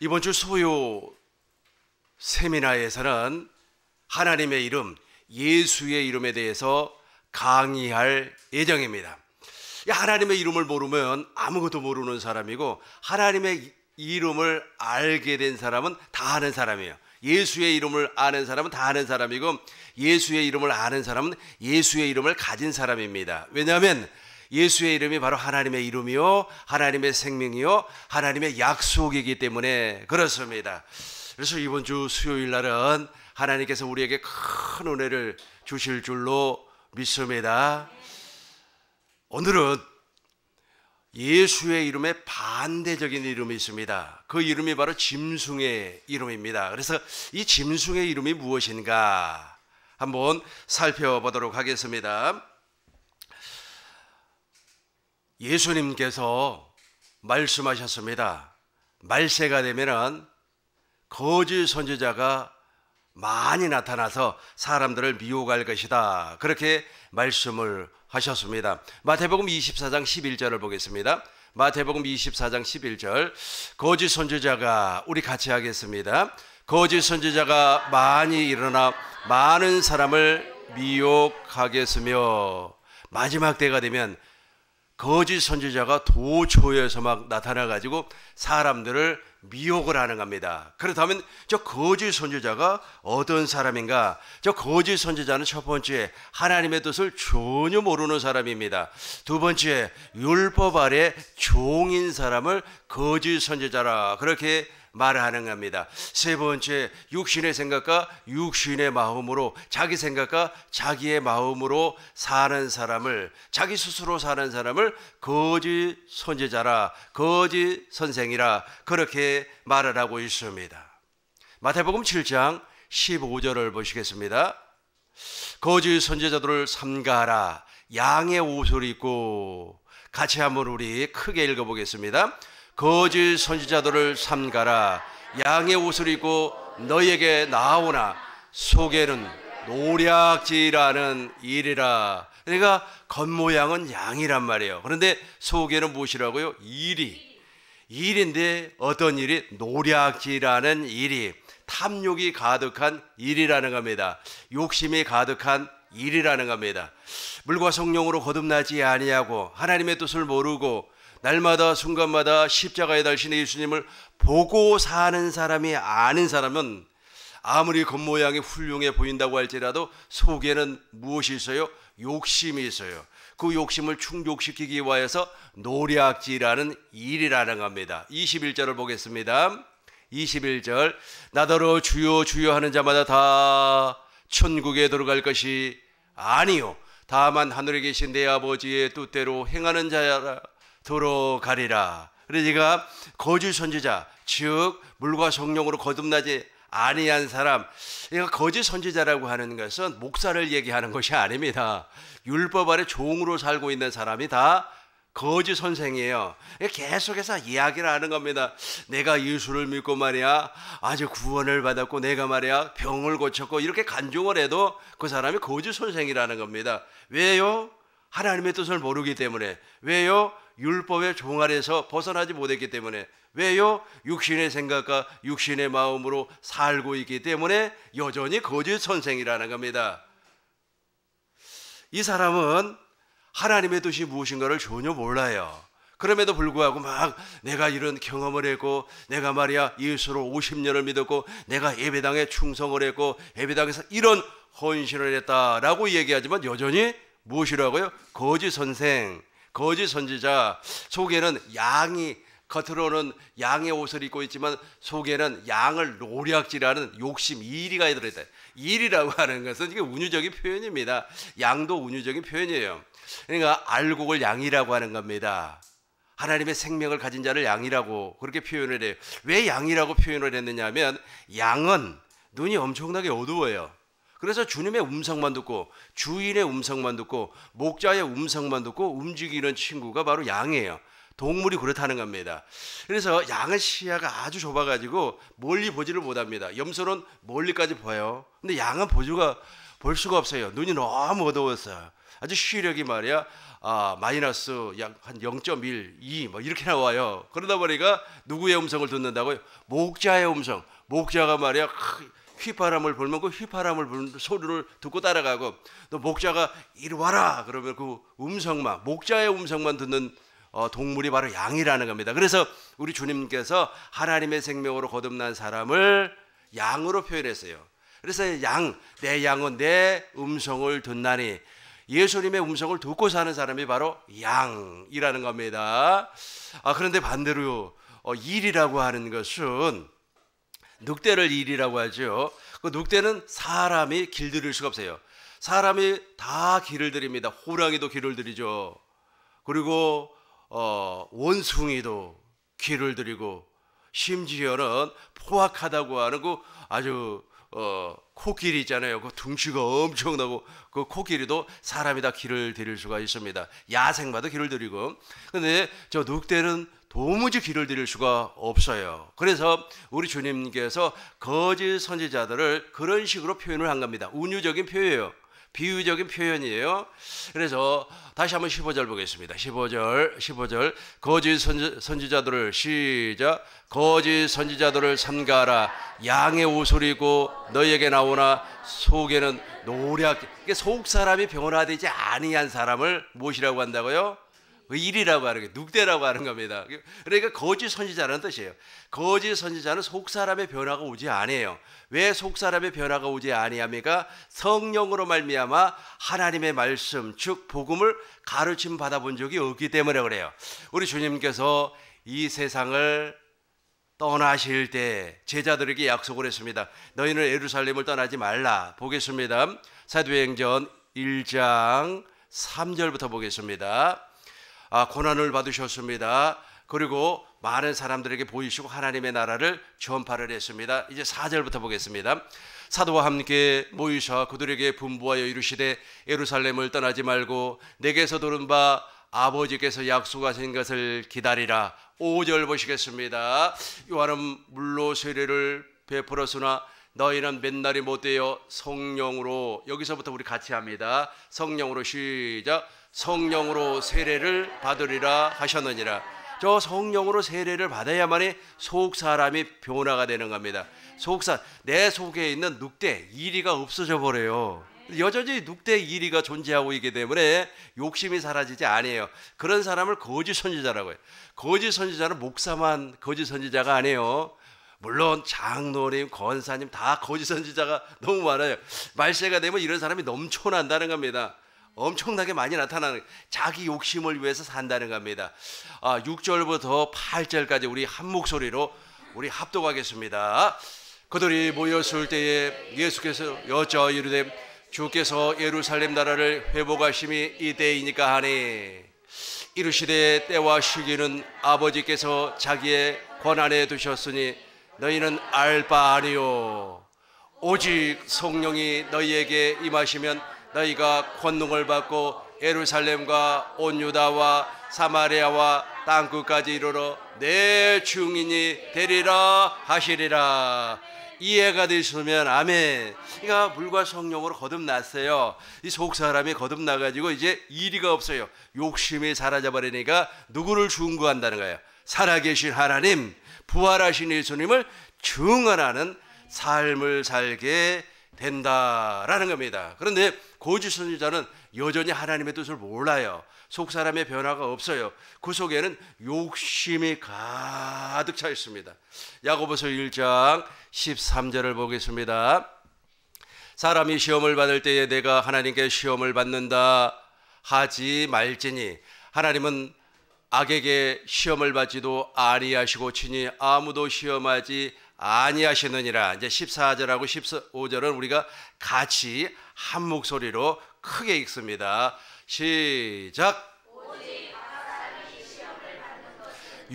이번 주 소요 세미나에서는 하나님의 이름, 예수의 이름에 대해서 강의할 예정입니다. 하나님의 이름을 모르면 아무것도 모르는 사람이고, 하나님의 이름을 알게 된 사람은 다 아는 사람이에요. 예수의 이름을 아는 사람은 다 아는 사람이고, 예수의 이름을 아는 사람은 예수의 이름을 가진 사람입니다. 왜냐하면 예수의 이름이 바로 하나님의 이름이요, 하나님의 생명이요, 하나님의 약속이기 때문에 그렇습니다. 그래서 이번 주 수요일 날은 하나님께서 우리에게 큰 은혜를 주실 줄로 믿습니다. 오늘은 예수의 이름에 반대적인 이름이 있습니다. 그 이름이 바로 짐승의 이름입니다. 그래서 이 짐승의 이름이 무엇인가 한번 살펴보도록 하겠습니다. 예수님께서 말씀하셨습니다. 말세가 되면은 거짓 선지자가 많이 나타나서 사람들을 미혹할 것이다, 그렇게 말씀을 하셨습니다. 마태복음 24장 11절을 보겠습니다. 마태복음 24장 11절, 거짓 선지자가, 우리 같이 하겠습니다. 거짓 선지자가 많이 일어나 많은 사람을 미혹하겠으며, 마지막 때가 되면 거짓 선지자가 도처에서 막 나타나가지고 사람들을 미혹을 하는 겁니다. 그렇다면 저 거짓 선지자가 어떤 사람인가? 저 거짓 선지자는 첫 번째, 하나님의 뜻을 전혀 모르는 사람입니다. 두 번째, 율법 아래 종인 사람을 거짓 선지자라, 그렇게 말하는 겁니다. 세 번째, 육신의 생각과 육신의 마음으로, 자기 생각과 자기의 마음으로 사는 사람을, 자기 스스로 사는 사람을 거짓 선지자라, 거짓 선생이라, 그렇게 말을 하고 있습니다. 마태복음 7장 15절을 보시겠습니다. 거짓 선지자들을 삼가하라, 양의 옷을 입고. 같이 한번 우리 크게 읽어보겠습니다. 거짓 선지자들을 삼가라, 양의 옷을 입고 너희에게 나오나 속에는 노략질하는 일이라. 그러니까 겉모양은 양이란 말이에요. 그런데 속에는 무엇이라고요? 일인데 어떤 일이? 노략질하는 일이, 탐욕이 가득한 일이라는 겁니다. 욕심이 가득한 일이라는 겁니다. 물과 성령으로 거듭나지 아니하고 하나님의 뜻을 모르고 날마다 순간마다 십자가에 달리신 예수님을 보고 사는 사람이 아닌 사람은 아무리 겉모양이 훌륭해 보인다고 할지라도 속에는 무엇이 있어요? 욕심이 있어요. 그 욕심을 충족시키기 위하여서 노략질하는 일이라는 겁니다. 21절을 보겠습니다. 21절, 나더러 주여 주여 하는 자마다 다 천국에 들어갈 것이 아니요 다만 하늘에 계신 내 아버지의 뜻대로 행하는 자라 들어가리라. 그러니까 거짓 선지자, 즉 물과 성령으로 거듭나지 아니한 사람, 그러니까 거짓 선지자라고 하는 것은 목사를 얘기하는 것이 아닙니다. 율법 아래 종으로 살고 있는 사람이 다 거짓 선생이에요. 계속해서 이야기를 하는 겁니다. 내가 예수를 믿고 말이야 아주 구원을 받았고, 내가 말이야 병을 고쳤고, 이렇게 간증을 해도 그 사람이 거짓 선생이라는 겁니다. 왜요? 하나님의 뜻을 모르기 때문에. 왜요? 율법의 종 아래에서 벗어나지 못했기 때문에. 왜요? 육신의 생각과 육신의 마음으로 살고 있기 때문에 여전히 거짓 선생이라는 겁니다. 이 사람은 하나님의 뜻이 무엇인가를 전혀 몰라요. 그럼에도 불구하고 막 내가 이런 경험을 했고, 내가 말이야 예수를 50년을 믿었고, 내가 예배당에 충성을 했고, 예배당에서 이런 헌신을 했다라고 얘기하지만 여전히 무엇이라고요? 거짓 선생, 거짓 선지자. 속에는 양이, 겉으로는 양의 옷을 입고 있지만 속에는 양을 노략질하는 욕심, 이리가 들어있다. 일이라고 하는 것은 이게 운유적인 표현입니다. 양도 운유적인 표현이에요. 그러니까 알곡을 양이라고 하는 겁니다. 하나님의 생명을 가진 자를 양이라고 그렇게 표현을 해요. 왜 양이라고 표현을 했느냐 하면, 양은 눈이 엄청나게 어두워요. 그래서 주님의 음성만 듣고, 주인의 음성만 듣고, 목자의 음성만 듣고 움직이는 친구가 바로 양이에요. 동물이 그렇다는 겁니다. 그래서 양은 시야가 아주 좁아가지고 멀리 보지를 못합니다. 염소는 멀리까지 보여요. 근데 양은 보조가 볼 수가 없어요. 눈이 너무 어두웠어요. 아주 시력이 말이야 마이너스 약 한 0.1, 2 뭐 이렇게 나와요. 그러다 보니까 누구의 음성을 듣는다고요? 목자의 음성. 목자가 말이야 휘파람을 불면 그 휘파람을 부는 소리를 듣고 따라가고, 또 목자가 이리 와라 그러면 그 음성만, 목자의 음성만 듣는 동물이 바로 양이라는 겁니다. 그래서 우리 주님께서 하나님의 생명으로 거듭난 사람을 양으로 표현했어요. 그래서 내 양은 내 음성을 듣나니, 예수님의 음성을 듣고 사는 사람이 바로 양이라는 겁니다. 그런데 반대로 일이라고 하는 것은 늑대를 일이라고 하죠. 그 늑대는 사람이 길들일 수가 없어요. 사람이 다 길을 들입니다. 호랑이도 길을 들이죠. 그리고 원숭이도 길을 들이고, 심지어는 포악하다고 하는 그 아주 코끼리 있잖아요. 그 둥치가 엄청나고 그 코끼리도 사람이 다 길을 들일 수가 있습니다. 야생마도 길을 들이고. 근데 저 늑대는 도무지 길을 들일 수가 없어요. 그래서 우리 주님께서 거짓 선지자들을 그런 식으로 표현을 한 겁니다. 운유적인 표현이에요. 비유적인 표현이에요. 그래서 다시 한번 15절 보겠습니다. 15절 거짓 선지자들을 시작. 거짓 선지자들을 삼가하라. 양의 오소리고 너희에게 나오나 속에는 노략. 속 사람이 변화되지 아니한 사람을 무엇이라고 한다고요? 일이라고 하는 게 늑대라고 하는 겁니다. 그러니까 거짓 선지자라는 뜻이에요. 거짓 선지자는 속 사람의 변화가 오지 아니에요. 왜 속 사람의 변화가 오지 아니합니까? 성령으로 말미암아 하나님의 말씀, 즉 복음을 가르침 받아본 적이 없기 때문에 그래요. 우리 주님께서 이 세상을 떠나실 때 제자들에게 약속을 했습니다. 너희는 예루살렘을 떠나지 말라. 보겠습니다. 사도행전 1장 3절부터 보겠습니다. 고난을 받으셨습니다. 그리고 많은 사람들에게 보이시고 하나님의 나라를 전파를 했습니다. 이제 4절부터 보겠습니다. 사도와 함께 모이사 그들에게 분부하여 이르시되 예루살렘을 떠나지 말고 내게서 들은 바 아버지께서 약속하신 것을 기다리라. 5절 보시겠습니다. 요한은 물로 세례를 베풀었으나 너희는 맨날이 못되어 성령으로, 여기서부터 우리 같이 합니다. 성령으로 시작. 성령으로 세례를 받으리라 하셨느니라. 저 성령으로 세례를 받아야만이 속 사람이 변화가 되는 겁니다. 내 속에 있는 늑대 이리가 없어져 버려요. 여전히 늑대 이리가 존재하고 있기 때문에 욕심이 사라지지 아니에요. 그런 사람을 거짓 선지자라고 해요. 거짓 선지자는 목사만 거짓 선지자가 아니에요. 물론 장로님, 권사님 다 거짓 선지자가 너무 많아요. 말세가 되면 이런 사람이 넘쳐난다는 겁니다. 엄청나게 많이 나타나는, 자기 욕심을 위해서 산다는 겁니다. 6절부터 8절까지 우리 한 목소리로 우리 합독하겠습니다. 그들이 모였을 때에 예수께서 여짜 이르되 주께서 예루살렘 나라를 회복하심이 이때이니까 하니 이르시되 때와 시기는 아버지께서 자기의 권한에 두셨으니 너희는 알 바 아니요 오직 성령이 너희에게 임하시면 너희가 권능을 받고 예루살렘과 온 유다와 사마리아와 땅끝까지 이르러 내 증인이 되리라 하시리라. 이해가 되시면 아멘. 그러니까 물과 성령으로 거듭났어요. 이 속 사람이 거듭나가지고 이제 이리가 없어요. 욕심이 사라져버리니까 누구를 중구한다는 거예요? 살아계신 하나님, 부활하신 예수님을 증언하는 삶을 살게 된다라는 겁니다. 그런데 거짓 선지자는 여전히 하나님의 뜻을 몰라요. 속 사람의 변화가 없어요. 그 속에는 욕심이 가득 차 있습니다. 야고보서 1장 13절을 보겠습니다. 사람이 시험을 받을 때에 내가 하나님께 시험을 받는다 하지 말지니 하나님은 악에게 시험을 받지도 아니하시고 친히 아무도 시험하지 아니하시느니라. 이제 14절하고 15절은 우리가 같이 한 목소리로 크게 읽습니다. 시작.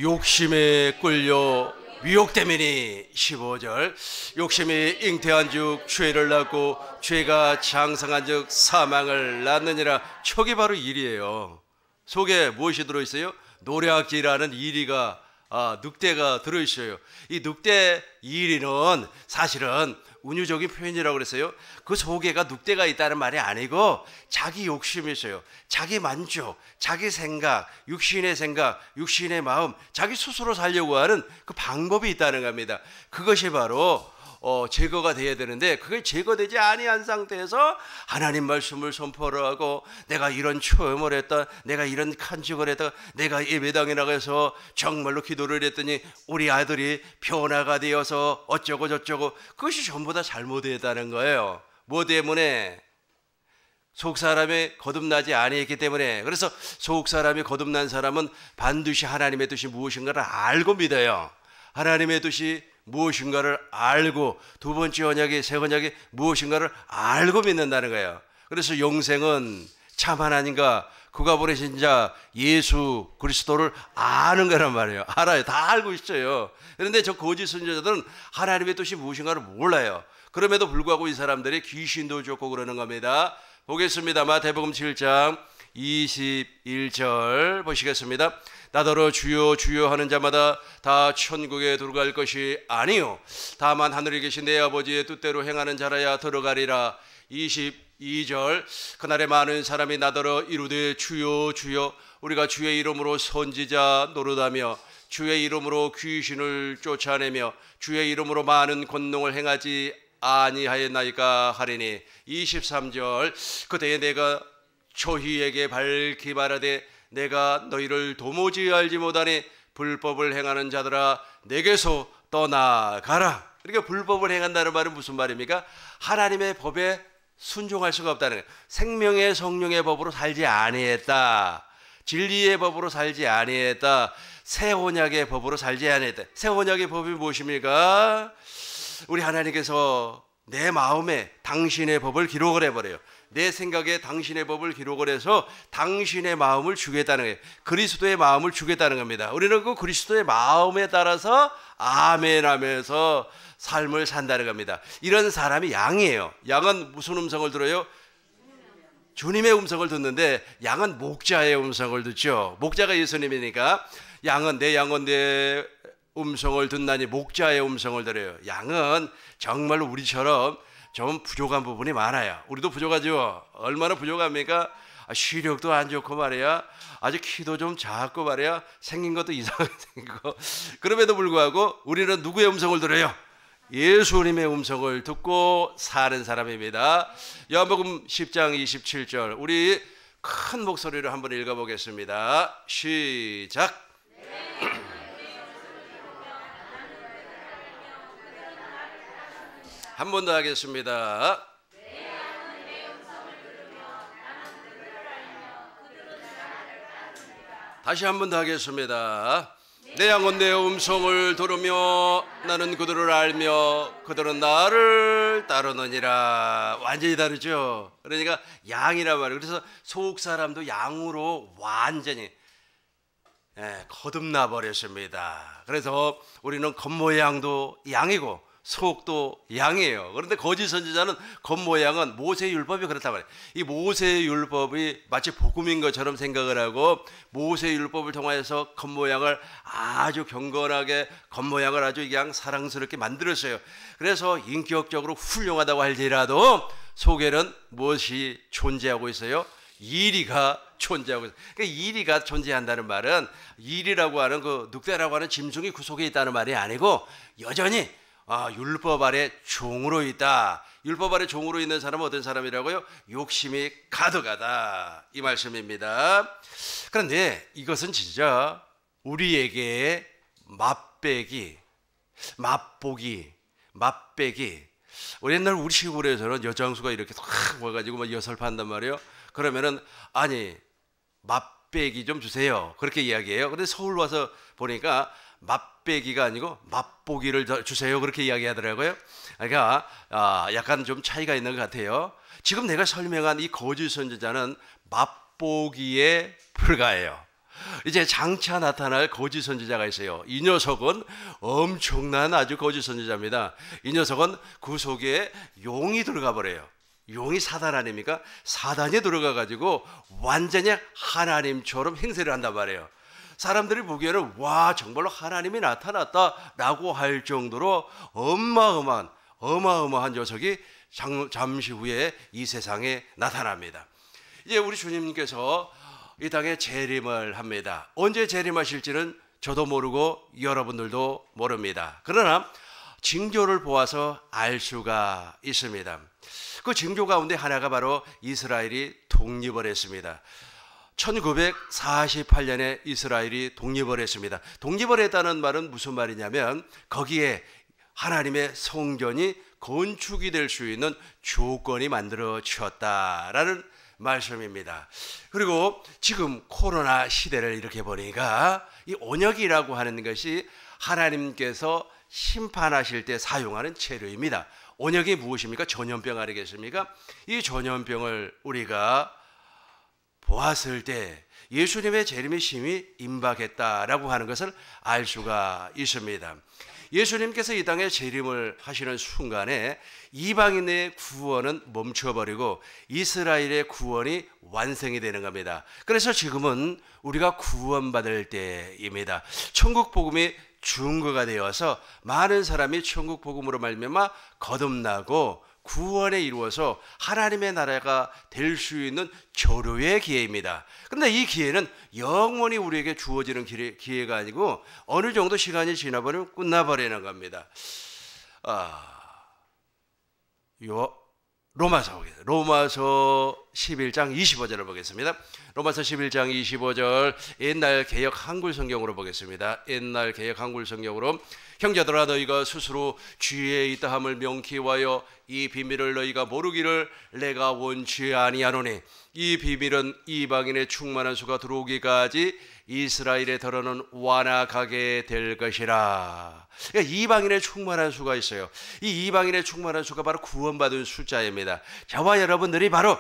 욕심에 끌려 미혹되매니. 15절. 욕심이 잉태한 즉 죄를 낳고 죄가 장성한 즉 사망을 낳느니라. 촉이 바로 일이에요. 속에 무엇이 들어있어요? 노략질하는 이리가 늑대가 들어있어요. 이 늑대 이리는 사실은 은유적인 표현이라고 그랬어요. 그 속에가 늑대가 있다는 말이 아니고 자기 욕심이 있어요. 자기 만족, 자기 생각, 육신의 마음, 자기 스스로 살려고 하는 그 방법이 있다는 겁니다. 그것이 바로 제거가 돼야 되는데 그게 제거되지 아니한 상태에서 하나님 말씀을 선포를 하고 내가 이런 체험을 했다, 내가 이런 간증을 했다, 내가 예배당에 나가서 정말로 기도를 했더니 우리 아들이 변화가 되어서 어쩌고 저쩌고, 그것이 전부 다 잘못됐다는 거예요. 뭐 때문에? 속사람이 거듭나지 아니했기 때문에. 그래서 속사람이 거듭난 사람은 반드시 하나님의 뜻이 무엇인가를 알고 믿어요. 하나님의 뜻이 무엇인가를 알고, 두 번째 언약이, 새 언약이 무엇인가를 알고 믿는다는 거예요. 그래서 영생은 참 하나님과 그가 보내신 자 예수 그리스도를 아는 거란 말이에요. 알아요. 다 알고 있어요. 그런데 저 거짓 선지자들은 하나님의 뜻이 무엇인가를 몰라요. 그럼에도 불구하고 이 사람들이 귀신도 쫓고 그러는 겁니다. 보겠습니다. 마태복음 7장 21절 보시겠습니다. 나더러 주여 주여 하는 자마다 다 천국에 들어갈 것이 아니요 다만 하늘에 계신 내 아버지의 뜻대로 행하는 자라야 들어가리라. 22절 그날에 많은 사람이 나더러 이르되 주여 주여 우리가 주의 이름으로 선지자 노릇하며 주의 이름으로 귀신을 쫓아내며 주의 이름으로 많은 권능을 행하지 아니하였나이까 하리니. 23절 그때에 내가 저희에게 밝히 말하되 내가 너희를 도무지 알지 못하니 불법을 행하는 자들아 내게서 떠나가라. 그러니까 불법을 행한다는 말은 무슨 말입니까? 하나님의 법에 순종할 수가 없다는 거예요. 생명의 성령의 법으로 살지 아니했다. 진리의 법으로 살지 아니했다. 새 언약의 법으로 살지 아니했다. 새 언약의 법이 무엇입니까? 우리 하나님께서 내 마음에 당신의 법을 기록을 해버려요. 내 생각에 당신의 법을 기록을 해서 당신의 마음을 주겠다는 거예요. 그리스도의 마음을 주겠다는 겁니다. 우리는 그 그리스도의 마음에 따라서 아멘 하면서 삶을 산다는 겁니다. 이런 사람이 양이에요. 양은 무슨 음성을 들어요? 주님의 음성을 듣는데 양은 목자의 음성을 듣죠. 목자가 예수님이니까 양은 내 음성을 듣나니 목자의 음성을 들어요. 양은 정말로 우리처럼 좀 부족한 부분이 많아요. 우리도 부족하죠. 얼마나 부족합니까? 시력도 안 좋고 말이야. 아주 키도 좀 작고 말이야. 생긴 것도 이상하게 생기고. 그럼에도 불구하고 우리는 누구의 음성을 들어요? 예수님의 음성을 듣고 사는 사람입니다. 요한복음 10장 27절 우리 큰 목소리로 한번 읽어보겠습니다. 시작. 한 번 더 하겠습니다. 다시 한 번 더 하겠습니다. 내 양은 내 음성을 들으며 나는 그들을 알며 그들은 나를 따르느니라. 완전히 다르죠. 그러니까 양이란 말이에요. 그래서 속 사람도 양으로 완전히 거듭나 버렸습니다. 그래서 우리는 겉모양도 양이고 속도 양이에요. 그런데 거짓 선지자는 겉모양은 모세의 율법이 그렇단 말이에요. 이 모세의 율법이 마치 복음인 것처럼 생각을 하고 모세의 율법을 통해서 겉모양을 아주 경건하게 겉모양을 아주 그냥 사랑스럽게 만들었어요. 그래서 인격적으로 훌륭하다고 할지라도 속에는 무엇이 존재하고 있어요? 이리가 존재하고 있어요. 그러니까 이리가 존재한다는 말은 이리라고 하는 그 늑대라고 하는 짐승이 그 속에 있다는 말이 아니고 여전히 율법 아래 종으로 있다. 율법 아래 종으로 있는 사람은 어떤 사람이라고요? 욕심이 가득하다. 이 말씀입니다. 그런데 이것은 진짜 우리에게 맛보기. 우리 옛날 우리 시골에서는 여장수가 이렇게 확 와가지고 막 엿을 판단 말이에요. 그러면은 아니 맛배기 좀 주세요. 그렇게 이야기해요. 그런데 서울 와서 보니까 맛배기가 아니고 맛보기를 주세요. 그렇게 이야기하더라고요. 그러니까 약간 좀 차이가 있는 것 같아요. 지금 내가 설명한 이 거짓 선지자는 맛보기에 불과해요. 이제 장차 나타날 거짓 선지자가 있어요. 이 녀석은 엄청난 아주 거짓 선지자입니다. 이 녀석은 그 속에 용이 들어가 버려요. 용이 사단 아닙니까? 사단이 들어가 가지고 완전히 하나님처럼 행세를 한단 말이에요. 사람들이 보기에는 와 정말로 하나님이 나타났다라고 할 정도로 어마어마한 녀석이 잠시 후에 이 세상에 나타납니다. 이제 우리 주님께서 이 땅에 재림을 합니다. 언제 재림하실지는 저도 모르고 여러분들도 모릅니다. 그러나 징조를 보아서 알 수가 있습니다. 그 징조 가운데 하나가 바로 이스라엘이 독립을 했습니다. 1948년에 이스라엘이 독립을 했습니다. 독립을 했다는 말은 무슨 말이냐면 거기에 하나님의 성전이 건축이 될 수 있는 조건이 만들어졌다라는 말씀입니다. 그리고 지금 코로나 시대를 이렇게 보니까 이 언약이라고 하는 것이 하나님께서 심판하실 때 사용하는 재료입니다. 언약이 무엇입니까? 전염병 아니겠습니까? 이 전염병을 우리가 보았을 때 예수님의 재림의 심히 임박했다라고 하는 것을 알 수가 있습니다. 예수님께서 이 땅에 재림을 하시는 순간에 이방인의 구원은 멈춰버리고 이스라엘의 구원이 완성이 되는 겁니다. 그래서 지금은 우리가 구원받을 때입니다. 천국 복음이 중거가 되어서 많은 사람이 천국 복음으로 말미암아 거듭나고 구원에 이루어서 하나님의 나라가 될 수 있는 조류의 기회입니다. 그런데 이 기회는 영원히 우리에게 주어지는 기회가 아니고 어느 정도 시간이 지나버리면 끝나버리는 겁니다. 로마서 11장 25절을 보겠습니다. 로마서 11장 25절 옛날 개역 한글 성경으로 보겠습니다. 옛날 개역 한글 성경으로 형제들아 너희가 스스로 주의에 있다함을 명기하여 이 비밀을 너희가 모르기를 내가 원치 아니하노니 이 비밀은 이방인의 충만한 수가 들어오기까지 이스라엘에 더러는 완악하게 될 것이라. 그러니까 이방인의 충만한 수가 있어요. 이 이방인의 충만한 수가 바로 구원받은 숫자입니다. 저와 여러분들이 바로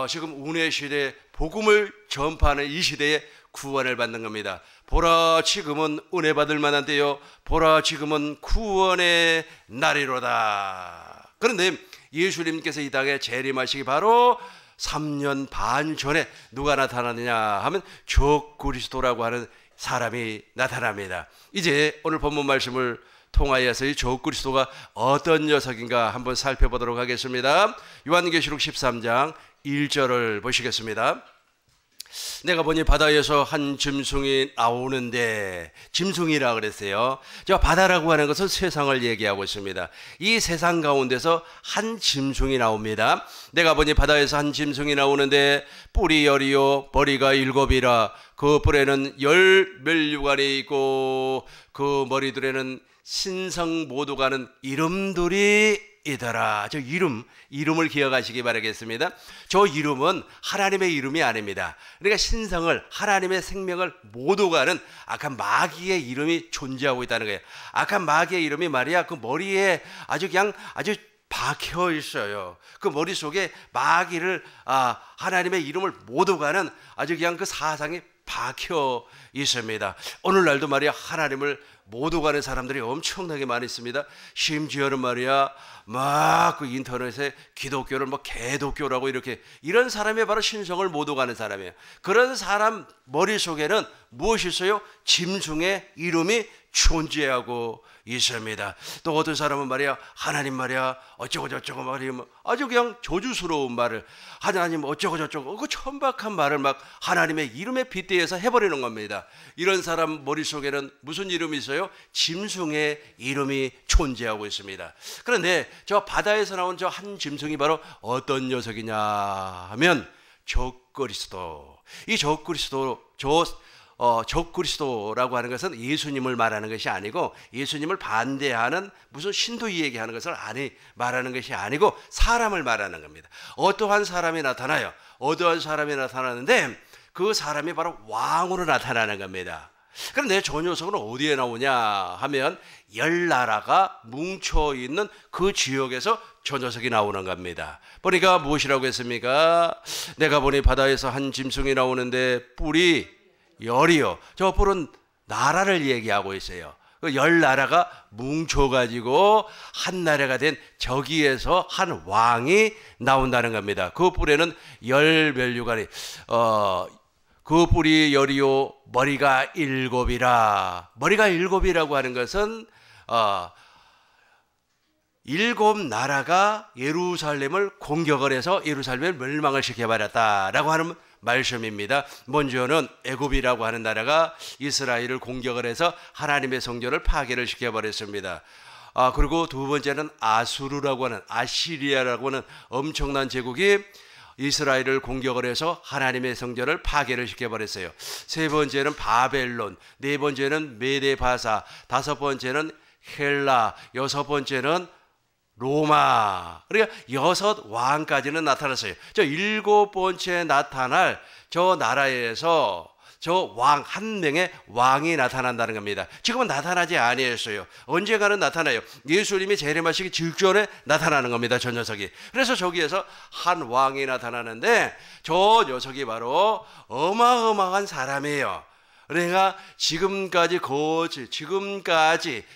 지금 운의 시대 복음을 전파하는 이 시대에 구원을 받는 겁니다. 보라 지금은 은혜 받을 만한 때요 보라 지금은 구원의 날이로다. 그런데 예수님께서 이 땅에 재림하시기 바로 3년 반 전에 누가 나타나느냐 하면 적그리스도라고 하는 사람이 나타납니다. 이제 오늘 본문 말씀을 통하여서 이 적그리스도가 어떤 녀석인가 한번 살펴보도록 하겠습니다. 요한계시록 13장 1절을 보시겠습니다. 내가 보니 바다에서 한 짐승이 나오는데, 짐승이라 그랬어요. 저 바다라고 하는 것은 세상을 얘기하고 있습니다. 이 세상 가운데서 한 짐승이 나옵니다. 내가 보니 바다에서 한 짐승이 나오는데 뿔이 10이요 머리가 7이라 그 뿔에는 10멸류관이 있고 그 머리들에는 신성 모두가는 이름들이 이더라. 저 이름을 기억하시기 바라겠습니다. 저 이름은 하나님의 이름이 아닙니다. 그러니까 신성을, 하나님의 생명을 모두 가는 악한 마귀의 이름이 존재하고 있다는 거예요. 악한 마귀의 이름이 말이야 그 머리에 아주 박혀 있어요. 그 머릿속에 마귀를 하나님의 이름을 모두 가는 아주 그 사상이 박혀 있습니다. 오늘날도 말이야 하나님을 모두 가는 사람들이 엄청나게 많이 있습니다. 심지어는 말이야 막 그 인터넷에 기독교를 개독교라고 이런 사람이 바로 신성을 모두 가는 사람이에요. 그런 사람 머릿속에는 무엇이 있어요? 짐승의 이름이 존재하고 있습니다. 또 어떤 사람은 말이야 하나님 말이야 어쩌고 저쩌고 말이야 아주 저주스러운 말을 하나님 어쩌고 저쩌고 그 천박한 말을 막 하나님의 이름에 빗대어서 해버리는 겁니다. 이런 사람 머릿속에는 무슨 이름이 있어요? 짐승의 이름이 존재하고 있습니다. 그런데 저 바다에서 나온 저 한 짐승이 바로 어떤 녀석이냐 하면 적그리스도. 이 적그리스도라고 하는 것은 예수님을 말하는 것이 아니고 예수님을 반대하는 무슨 신도 얘기하는 것을 말하는 것이 아니고 사람을 말하는 겁니다. 어떠한 사람이 나타나요. 어떠한 사람이 나타나는데 그 사람이 바로 왕으로 나타나는 겁니다. 그런데 저 녀석은 어디에 나오냐 하면 10나라가 뭉쳐있는 그 지역에서 저 녀석이 나오는 겁니다. 보니까 무엇이라고 했습니까? 내가 보니 바다에서 한 짐승이 나오는데 뿔이 10이요. 저 뿔은 나라를 얘기하고 있어요. 10나라가 뭉쳐가지고 한 나라가 된 저기에서 한 왕이 나온다는 겁니다. 그 뿔에는 10멸류관이 그 뿔이 열이요 머리가 일곱이라. 머리가 일곱이라고 하는 것은 일곱 나라가 예루살렘을 공격을 해서 예루살렘을 멸망을 시켜버렸다라고 하는 말씀입니다. 먼저는 애굽이라고 하는 나라가 이스라엘을 공격을 해서 하나님의 성전을 파괴를 시켜버렸습니다. 그리고 두 번째는 아수르라고 하는, 아시리아라고 하는 엄청난 제국이 이스라엘을 공격을 해서 하나님의 성전을 파괴를 시켜버렸어요. 세 번째는 바벨론, 네 번째는 메데바사, 다섯 번째는 헬라, 여섯 번째는 로마. 그러니까 여섯 왕까지는 나타났어요. 저 일곱 번째 나타날 저 나라에서 저 왕 한 명의 왕이 나타난다는 겁니다. 지금은 나타나지 아니했어요. 언젠가는 나타나요. 예수님이 재림하시기 직전에 나타나는 겁니다. 저 녀석이. 그래서 저기에서 한 왕이 나타나는데 저 녀석이 바로 어마어마한 사람이에요. 그러니까 지금까지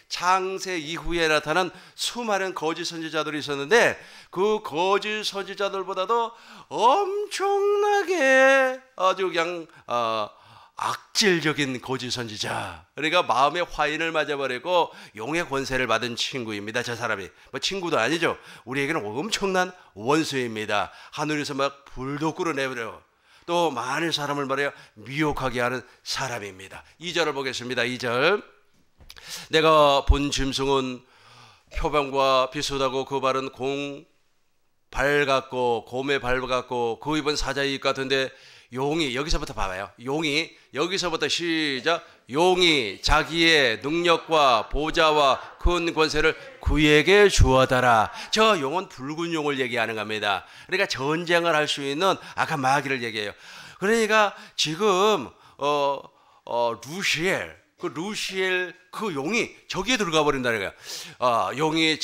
창세 이후에 나타난 수많은 거짓 선지자들이 있었는데 그 거짓 선지자들보다도 엄청나게 아주 그냥 악질적인 거짓 선지자. 그러니까 마음의 화인을 맞아버리고 용의 권세를 받은 친구입니다. 저 사람이 뭐 친구도 아니죠. 우리에게는 엄청난 원수입니다. 하늘에서 막 불도 끌어내버려 또 많은 사람을 말이야 미혹하게 하는 사람입니다. 2절을 보겠습니다. 2절. 내가 본 짐승은 표범과 비슷하고 그 발은 발 같고 곰의 발 같고 그 입은 사자의 입 같은데 용이, 여기서부터 봐봐요. 용이, 여기서부터 시작. 용이 자기의 능력과 보좌와 큰 권세를 그에게 주어다라. 저 용은 붉은 용을 얘기하는 겁니다. 그러니까 전쟁을 할 수 있는 아까 마귀를 얘기해요. 그러니까 지금 루시엘 그 용이 저기에 들어가 버린다는 거야. 용이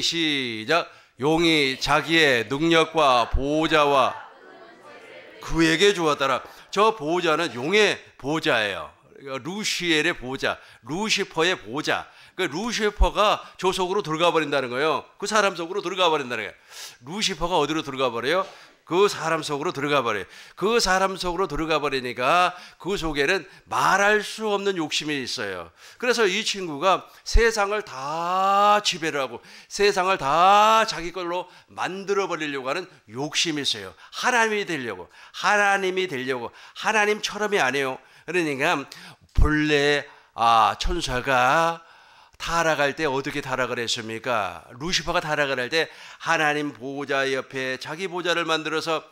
시작. 용이 자기의 능력과 보좌와 그에게 주었더라. 저 보좌는 용의 보좌예요. 루시엘의 보좌, 루시퍼의 보좌. 그러니까 루시퍼가 저 속으로 들어가 버린다는 거예요. 그 사람 속으로 들어가 버린다는 거예요. 루시퍼가 어디로 들어가 버려요? 그 사람 속으로 들어가 버려요. 그 사람 속으로 들어가 버리니까 그 속에는 말할 수 없는 욕심이 있어요. 그래서 이 친구가 세상을 다 지배를 하고 세상을 다 자기 걸로 만들어 버리려고 하는 욕심이 있어요. 하나님이 되려고 하나님처럼이 아니에요. 그러니까 본래 천사가 타락할 때 어떻게 타락을 했습니까? 루시퍼가 타락을 할 때 하나님 보좌 옆에 자기 보좌를 만들어서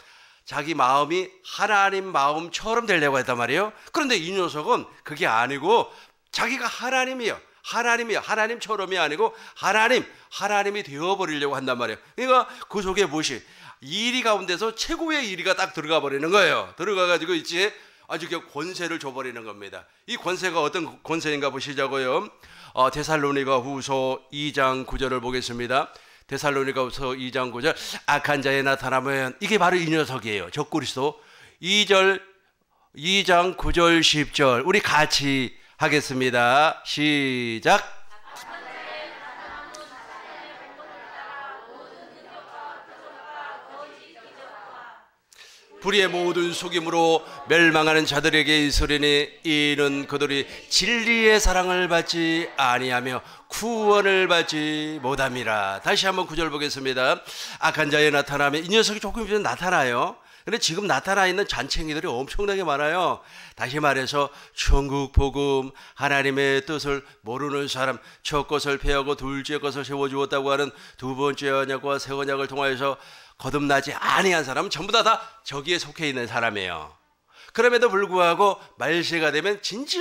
자기 마음이 하나님 마음처럼 되려고 했단 말이에요. 그런데 이 녀석은 그게 아니고 자기가 하나님이에요. 하나님처럼이 아니고 하나님이 되어버리려고 한단 말이에요. 그러니까 그 속에 무엇이 이리 가운데서 최고의 이리가 딱 들어가 버리는 거예요. 들어가가지고 있지 아주 권세를 줘버리는 겁니다. 이 권세가 어떤 권세인가 보시자고요. 데살로니가 후서 2장 9절을 보겠습니다. 데살로니가 후서 2장 9절. 악한 자에 나타나면 이게 바로 이 녀석이에요. 적그리스도. 2장 9절 10절 우리 같이 하겠습니다. 시작. 불의의 모든 속임으로 멸망하는 자들에게 있으리니 이는 그들이 진리의 사랑을 받지 아니하며 구원을 받지 못함이라. 다시 한번 9절 보겠습니다. 악한 자에 나타나면 이 녀석이 조금 있으면 나타나요. 근데 지금 나타나 있는 잔챙이들이 엄청나게 많아요. 다시 말해서 천국 복음, 하나님의 뜻을 모르는 사람, 첫 것을 패하고 둘째 것을 세워주었다고 하는 두 번째 언약과 새 언약을 통하여서 거듭나지 아니한 사람은 전부 다 저기에 속해 있는 사람이에요. 그럼에도 불구하고 말세가 되면 진짜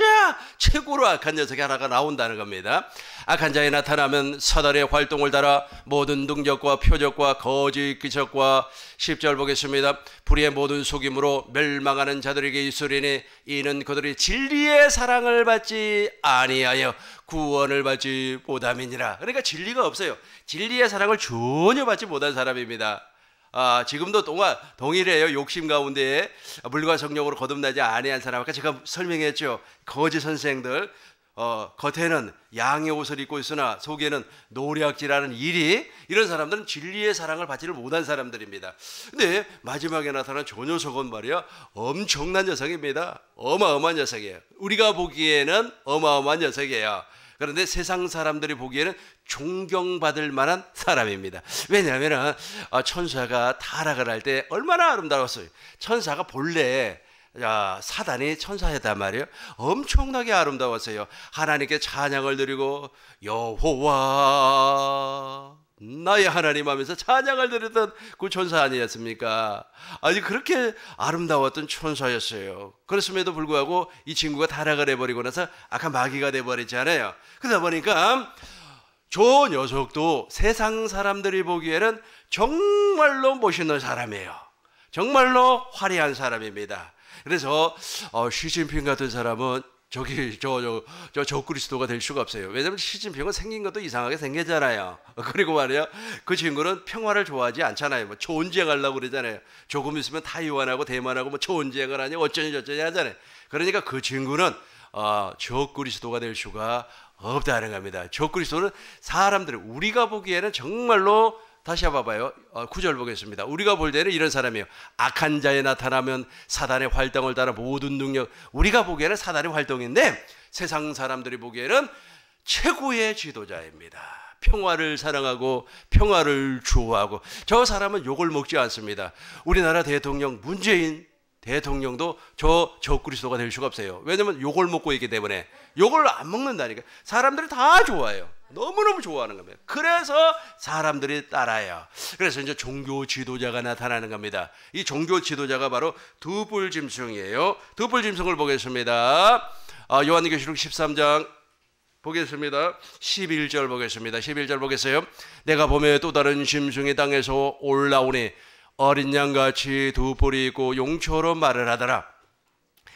최고로 악한 녀석이 하나가 나온다는 겁니다. 악한 자에 나타나면 사단의 활동을 따라 모든 능력과 표적과 거짓 기적과 10절 보겠습니다. 불의의 모든 속임으로 멸망하는 자들에게 있으리니 이는 그들이 진리의 사랑을 받지 아니하여 구원을 받지 못함이니라. 그러니까 진리가 없어요. 진리의 사랑을 전혀 받지 못한 사람입니다. 지금도 동일해요. 욕심 가운데 물과 성령으로 거듭나지 아니한 사람. 아까 제가 설명했죠. 거짓 선생들 겉에는 양의 옷을 입고 있으나 속에는 노략질하는 일이, 이런 사람들은 진리의 사랑을 받지를 못한 사람들입니다. 근데 마지막에 나타난 저 녀석은 말이야 엄청난 녀석입니다. 어마어마한 녀석이에요. 우리가 보기에는 어마어마한 녀석이에요. 그런데 세상 사람들이 보기에는 존경받을 만한 사람입니다. 왜냐하면 천사가 타락을 할 때 얼마나 아름다웠어요. 천사가 본래 사단이 천사였단 말이에요. 엄청나게 아름다웠어요. 하나님께 찬양을 드리고 여호와 나의 하나님 하면서 찬양을 드렸던 그 천사 아니었습니까? 아니 그렇게 아름다웠던 천사였어요. 그렇음에도 불구하고 이 친구가 타락을 해버리고 나서 아까 마귀가 돼버렸잖아요. 그러다 보니까 저 녀석도 세상 사람들이 보기에는 정말로 멋있는 사람이에요. 정말로 화려한 사람입니다. 그래서 시진핑 같은 사람은 저 그리스도가 될 수가 없어요. 왜냐하면 시진핑은 생긴 것도 이상하게 생겼잖아요. 그리고 말이야 그 친구는 평화를 좋아하지 않잖아요. 뭐 초원지행하려고 그러잖아요. 조금 있으면 타이완하고 대만하고 뭐 초원지행을 하니 어쩌니 저쩌니 하잖아요. 그러니까 그 친구는 저 그리스도가 될 수가 없다는 겁니다. 저 그리스도는 사람들 우리가 보기에는 정말로, 다시 봐봐요. 9절 보겠습니다. 우리가 볼 때는 이런 사람이에요. 악한 자에 나타나면 사단의 활동을 따라 모든 능력, 우리가 보기에는 사단의 활동인데 세상 사람들이 보기에는 최고의 지도자입니다. 평화를 사랑하고 평화를 좋아하고, 저 사람은 욕을 먹지 않습니다. 우리나라 대통령 문재인 대통령도 저 그리스도가 될 수가 없어요. 왜냐면 욕을 먹고 있기 때문에. 욕을 안 먹는다니까. 사람들이 다 좋아해요. 너무너무 좋아하는 겁니다. 그래서 사람들이 따라요. 그래서 이제 종교 지도자가 나타나는 겁니다. 이 종교 지도자가 바로 두 뿔 짐승이에요. 두 뿔 짐승을 보겠습니다. 요한계시록 13장 보겠습니다. 11절 보겠습니다. 11절 보겠어요. 내가 보며 또 다른 짐승이 땅에서 올라오니 어린 양같이 두 뿔이 있고 용처럼 말을 하더라.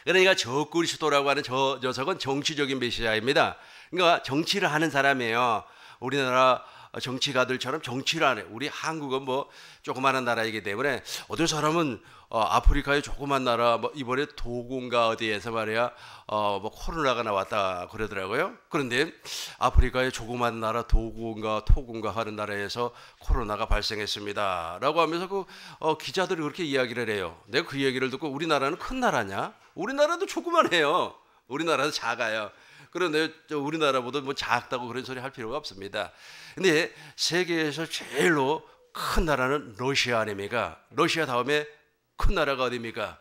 그러니까 저 그리스도라고 하는 저 녀석은 정치적인 메시아입니다. 그러니까 정치를 하는 사람이에요. 우리나라 정치가들처럼 정치를 안 해요. 우리 한국은 뭐 조그마한 나라이기 때문에, 어떤 사람은 아프리카의 조그만 나라, 뭐 이번에 도고인가 어디에서 말이야 뭐 코로나가 나왔다 그러더라고요. 그런데 아프리카의 조그만 나라 도고인가 토고인가 하는 나라에서 코로나가 발생했습니다 라고 하면서 그 기자들이 그렇게 이야기를 해요. 내가 그 얘기를 듣고, 우리나라는 큰 나라냐? 우리나라도 조그만해요. 우리나라도 작아요. 그런데 우리나라보다 뭐 작다고 그런 소리 할 필요가 없습니다. 근데 세계에서 제일로 큰 나라는 러시아 아닙니까? 러시아 다음에 큰 나라가 어디입니까?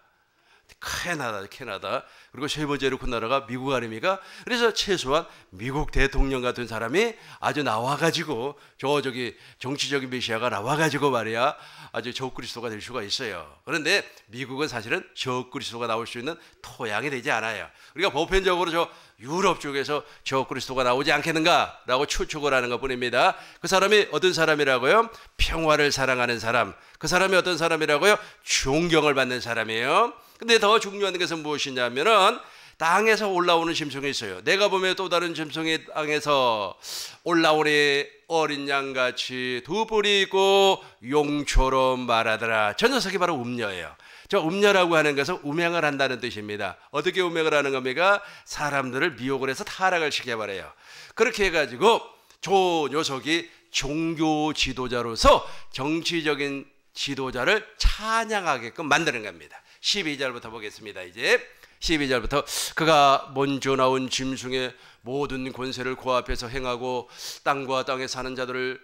캐나다. 그리고 세 번째로 큰 나라가 미국 아닙니까? 그래서 최소한 미국 대통령 같은 사람이 아주 나와가지고 저기 정치적인 메시아가 나와가지고 말이야 아주 저 그리스도가 될 수가 있어요. 그런데 미국은 사실은 저 그리스도가 나올 수 있는 토양이 되지 않아요. 우리가 보편적으로 저 유럽 쪽에서 저 그리스도가 나오지 않겠는가라고 추측을 하는 것뿐입니다. 그 사람이 어떤 사람이라고요? 평화를 사랑하는 사람. 그 사람이 어떤 사람이라고요? 존경을 받는 사람이에요. 근데 더 중요한 것은 무엇이냐면은 땅에서 올라오는 짐승이 있어요. 내가 보면 또 다른 짐승이 땅에서 올라오니 어린 양같이 두 뿔이 있고 용처럼 말하더라. 저 녀석이 바로 음녀예요. 저 음녀라고 하는 것은 음행을 한다는 뜻입니다. 어떻게 음행을 하는 겁니까? 사람들을 미혹을 해서 타락을 시켜버려요. 그렇게 해가지고 저 녀석이 종교 지도자로서 정치적인 지도자를 찬양하게끔 만드는 겁니다. 12절부터 보겠습니다. 이제 12절부터 그가 먼저 나온 짐승의 모든 권세를 그 앞에서 행하고 땅과 땅에 사는 자들을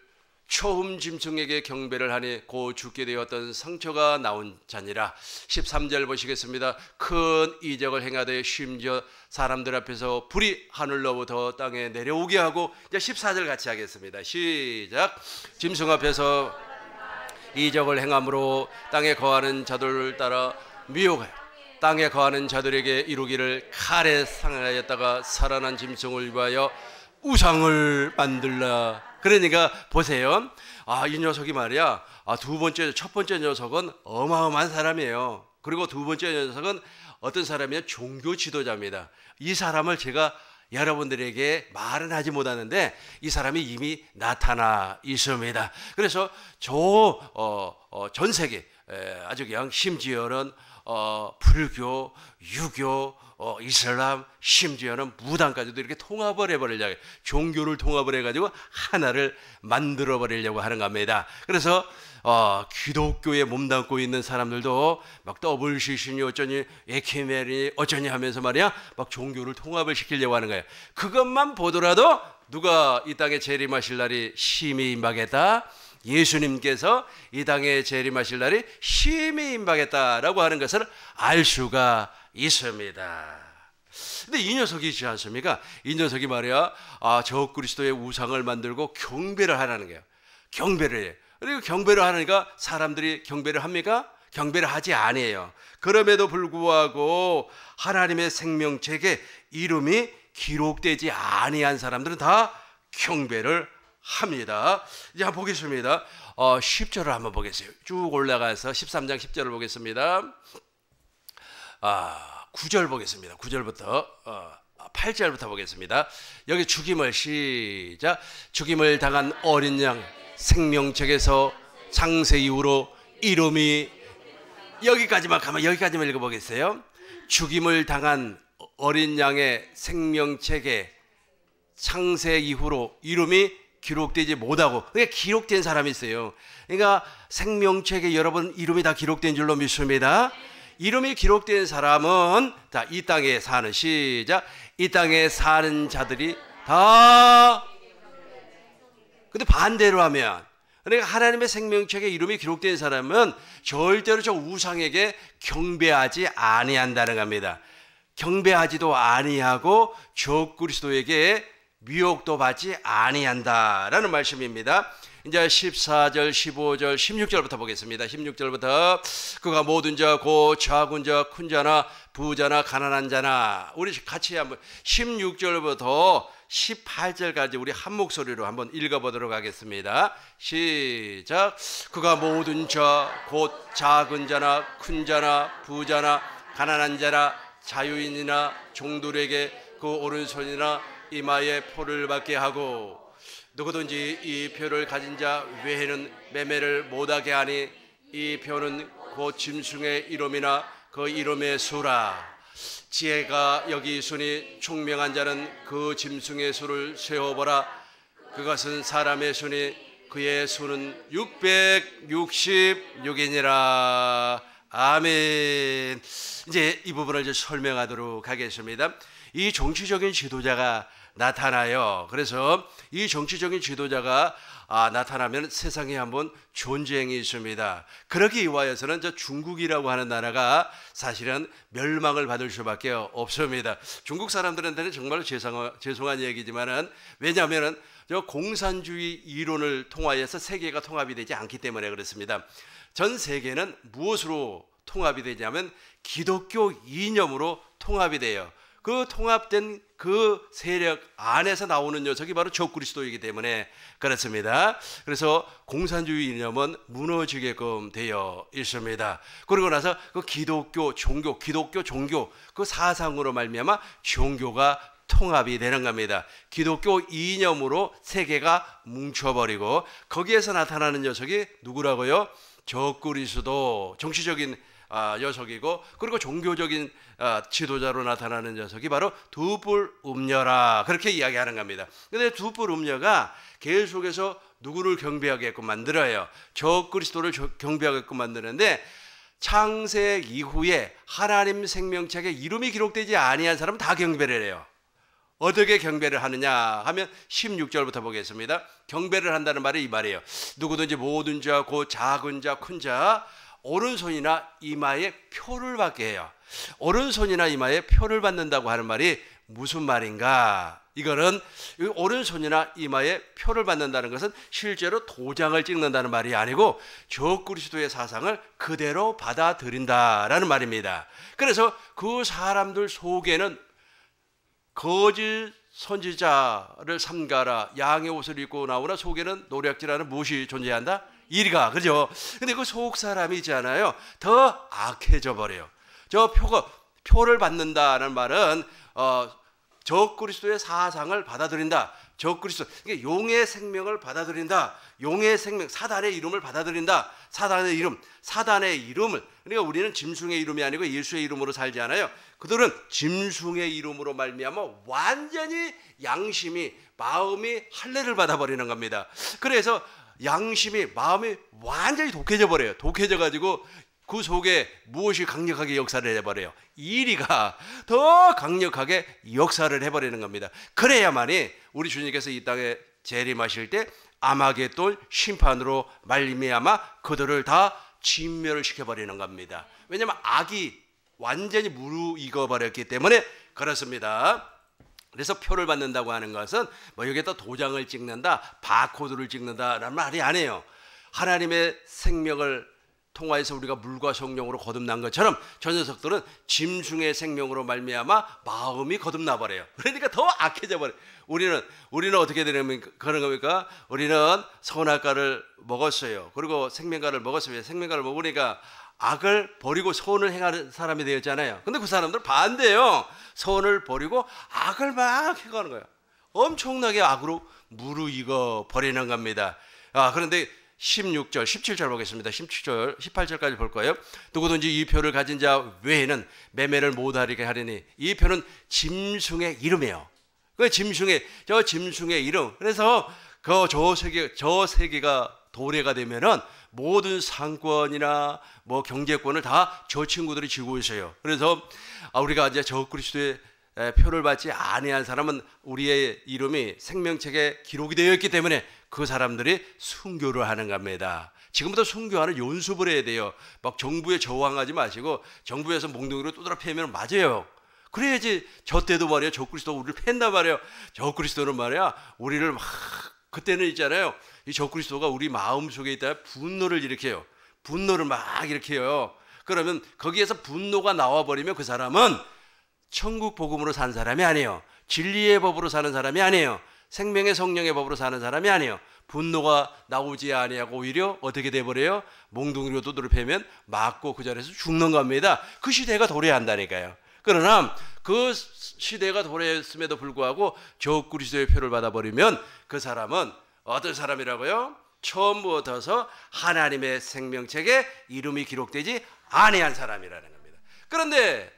처음 짐승에게 경배를 하니 곧 죽게 되었던 상처가 나온 자니라. 13절 보시겠습니다. 큰 이적을 행하되 심지어 사람들 앞에서 불이 하늘로부터 땅에 내려오게 하고, 이제 14절 같이 하겠습니다. 시작. 짐승 앞에서 이적을 행함으로 땅에 거하는 자들을 따라 미혹하여 땅에 거하는 자들에게 이루기를 칼에 상하였다가 살아난 짐승을 위하여 우상을 만들라. 그러니까 보세요. 이 녀석이 말이야. 첫 번째 녀석은 어마어마한 사람이에요. 그리고 두 번째 녀석은 어떤 사람이냐? 종교 지도자입니다. 이 사람을 제가 여러분들에게 말은 하지 못하는데 이 사람이 이미 나타나 있습니다. 그래서 전 세계 아주 그냥 심지어는 불교, 유교, 이슬람, 심지어는 무당까지도 이렇게 통합을 해버리려고 해요. 종교를 통합을 해가지고 하나를 만들어 버리려고 하는 겁니다. 그래서 기독교에 몸담고 있는 사람들도 막 WCC니 어쩌니 에케메리 어쩌니 하면서 말이야 막 종교를 통합을 시키려고 하는 거예요. 그것만 보더라도 누가 이 땅에 재림하실 날이 심히 임박했다, 예수님께서 이 땅에 재림하실 날이 심히 임박했다라고 하는 것을 알 수가 있습니다. 근데 이 녀석이 있지 않습니까? 이 녀석이 말이야 적그리스도의 우상을 만들고 경배를 하라는 거예요. 경배를 해요. 그리고 경배를 하니까 사람들이 경배를 합니까? 경배를 하지 아니에요. 그럼에도 불구하고 하나님의 생명책에 이름이 기록되지 아니한 사람들은 다 경배를 합니다. 이제 한번 보겠습니다. 10절을 한번 보겠어요. 쭉 올라가서 13장 10절을 보겠습니다. 9절 보겠습니다. 9절부터 8절부터 보겠습니다. 여기 죽임을 시작. 죽임을 당한 어린 양 생명책에서 창세 이후로 이름이, 여기까지만 가면 여기까지만 읽어보겠어요. 죽임을 당한 어린 양의 생명책에 창세 이후로 이름이 기록되지 못하고, 그러니까 기록된 사람이 있어요. 그러니까 생명책에 여러분 이름이 다 기록된 줄로 믿습니다. 이름이 기록된 사람은 자, 이 땅에 사는, 시작, 이 땅에 사는 자들이 다. 근데 반대로 하면, 그러니까 하나님의 생명책에 이름이 기록된 사람은 절대로 저 우상에게 경배하지 아니한다는 겁니다. 경배하지도 아니하고 적그리스도에게 미혹도 받지 아니한다라는 말씀입니다. 이제 14절, 15절, 16절부터 보겠습니다. 16절부터 그가 모든 자, 곧 작은 자, 큰 자나 부자나 가난한 자나, 우리 같이 한번 16절부터 18절까지 우리 한 목소리로 한번 읽어보도록 하겠습니다. 시작. 그가 모든 자, 곧 작은 자나 큰 자나 부자나 가난한 자나 자유인이나 종들에게 그 오른손이나 이마에 표를 받게 하고, 누구든지 이 표를 가진 자 외에는 매매를 못하게 하니 이 표는 곧 짐승의 이름이나 그 이름의 수라. 지혜가 여기 있으니 총명한 자는 그 짐승의 수를 세어보라. 그것은 사람의 수니 그의 수는 666이니라. 아멘. 이제 이 부분을 이제 설명하도록 하겠습니다. 이 정치적인 지도자가 나타나요. 그래서 이 정치적인 지도자가 나타나면 세상에 한번 전쟁이 있습니다. 그러기 위하여서는 저 중국이라고 하는 나라가 사실은 멸망을 받을 수밖에 없습니다. 중국 사람들한테는 정말 죄송한 얘기지만은, 왜냐하면은 저 공산주의 이론을 통하여서 세계가 통합이 되지 않기 때문에 그렇습니다. 전 세계는 무엇으로 통합이 되냐면 기독교 이념으로 통합이 돼요. 그 통합된 그 세력 안에서 나오는 녀석이 바로 적그리스도이기 때문에 그렇습니다. 그래서 공산주의 이념은 무너지게끔 되어 있습니다. 그러고 나서 그 기독교 종교 그 사상으로 말미암아 종교가 통합이 되는 겁니다. 기독교 이념으로 세계가 뭉쳐버리고, 거기에서 나타나는 녀석이 누구라고요? 적그리스도, 정치적인 녀석이고, 그리고 종교적인 지도자로 나타나는 녀석이 바로 두뿔 음녀라, 그렇게 이야기하는 겁니다. 근데 두뿔 음녀가 계속해서 누구를 경배하게끔 만들어요? 적그리스도를 경배하게끔 만드는데, 창세 이후에 하나님 생명책에 이름이 기록되지 아니한 사람은 다 경배를 해요. 어떻게 경배를 하느냐 하면 16절부터 보겠습니다. 경배를 한다는 말이 이 말이에요. 누구든지 모든 자, 곧 작은 자, 큰 자, 오른손이나 이마에 표를 받게 해요. 오른손이나 이마에 표를 받는다고 하는 말이 무슨 말인가? 이거는 오른손이나 이마에 표를 받는다는 것은 실제로 도장을 찍는다는 말이 아니고 적그리스도의 사상을 그대로 받아들인다라는 말입니다. 그래서 그 사람들 속에는 거짓 선지자를 삼가라, 양의 옷을 입고 나오나 속에는 노략질하는 무엇이 존재한다? 이리가, 그죠? 근데 그 속 사람이 있잖아요, 더 악해져 버려요. 저 표를 받는다는 말은 적그리스도의 사상을 받아들인다, 적그리스도, 그러니까 용의 생명을 받아들인다. 용의 생명, 사단의 이름을 받아들인다. 사단의 이름, 사단의 이름을, 그러니까 우리는 짐승의 이름이 아니고 예수의 이름으로 살지 않아요. 그들은 짐승의 이름으로 말미암아 완전히 양심이, 마음이 할례를 받아버리는 겁니다. 그래서 양심이, 마음이 완전히 독해져 버려요. 독해져 가지고 그 속에 무엇이 강력하게 역사를 해버려요? 이리가 더 강력하게 역사를 해버리는 겁니다. 그래야만이 우리 주님께서 이 땅에 재림하실 때 아마겟돈 심판으로 말미암아 그들을 다 진멸을 시켜버리는 겁니다. 왜냐하면 악이 완전히 무르익어 버렸기 때문에 그렇습니다. 그래서 표를 받는다고 하는 것은 뭐 여기에다 도장을 찍는다, 바코드를 찍는다라는 말이 아니에요. 하나님의 생명을 통하여서 우리가 물과 성령으로 거듭난 것처럼 저 녀석들은 짐승의 생명으로 말미암아 마음이 거듭나 버려요. 그러니까 더 악해져 버려요. 우리는 어떻게 되는 그런 겁니까? 우리는 선악과를 먹었어요. 그리고 생명과를 먹었어요. 생명과를 먹으니까 악을 버리고 선을 행하는 사람이 되었잖아요. 근데 그 사람들 반대예요. 선을 버리고 악을 막 해가는 거예요. 엄청나게 악으로 무르익어 버리는 겁니다. 그런데 16절, 17절 보겠습니다. 17절, 18절까지 볼 거예요. 누구든지 이 표를 가진 자 외에는 매매를 못하게 하리니, 이 표는 짐승의 이름이에요. 그 짐승의, 저 짐승의 이름. 그래서 저 세계가 도래가 되면은 모든 상권이나 뭐 경제권을 다 저 친구들이 쥐고 있어요. 그래서 우리가 이제 적그리스도의 표를 받지 아니한 사람은 우리의 이름이 생명책에 기록이 되어 있기 때문에 그 사람들이 순교를 하는 겁니다. 지금부터 순교하는 연습을 해야 돼요. 막 정부에 저항하지 마시고 정부에서 몽둥이로 두드려 패면 맞아요. 그래야지. 저 때도 말이야 적그리스도가 우리를 팬단 말이에요. 적그리스도는 말이야 우리를 막, 그때는 있잖아요, 이 적그리스도가 우리 마음속에 있다가 분노를 일으켜요. 분노를 막 일으켜요. 그러면 거기에서 분노가 나와버리면 그 사람은 천국 복음으로 산 사람이 아니에요. 진리의 법으로 사는 사람이 아니에요. 생명의 성령의 법으로 사는 사람이 아니에요. 분노가 나오지 아니하고 오히려 어떻게 돼버려요? 몽둥이로 두드려 패면 맞고 그 자리에서 죽는 겁니다. 그 시대가 도래한다니까요. 그러나 그 시대가 도래했음에도 불구하고 적그리스도의 표를 받아버리면 그 사람은 어떤 사람이라고요? 처음부터서 하나님의 생명책에 이름이 기록되지 아니한 사람이라는 겁니다. 그런데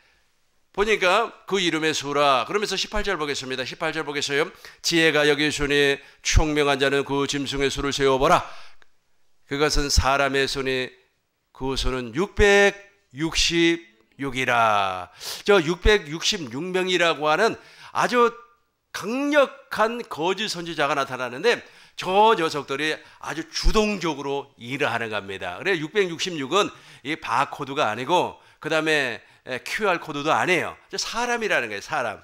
보니까 그 이름의 수라, 그러면서 18절 보겠습니다. 18절 보겠어요. 지혜가 여기 있으니 총명한 자는 그 짐승의 수를 세워보라. 그것은 사람의 손이, 그 수는 666이라. 저 666명이라고 하는 아주 강력한 거짓 선지자가 나타나는데 저 녀석들이 아주 주동적으로 일을 하는 겁니다. 그래 666은 이 바코드가 아니고 그 다음에 QR코드도 아니에요. 사람이라는 거예요. 사람.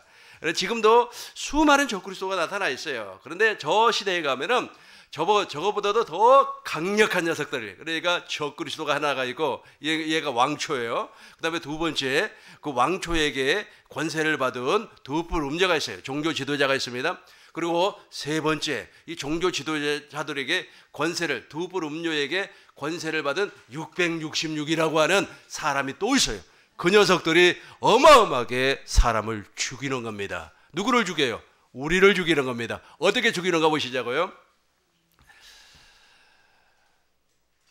지금도 수많은 적그리스도가 나타나 있어요. 그런데 저 시대에 가면은 저거보다도 더 강력한 녀석들, 그러니까 적그리스도가 하나가 있고 얘가 왕초예요. 그 다음에 두 번째, 그 왕초에게 권세를 받은 두 뿔 음녀가 있어요. 종교 지도자가 있습니다. 그리고 세 번째, 이 종교 지도자들에게 권세를, 두 뿔 음녀에게 권세를 받은 666이라고 하는 사람이 또 있어요. 그 녀석들이 어마어마하게 사람을 죽이는 겁니다. 누구를 죽여요? 우리를 죽이는 겁니다. 어떻게 죽이는가 보시자고요.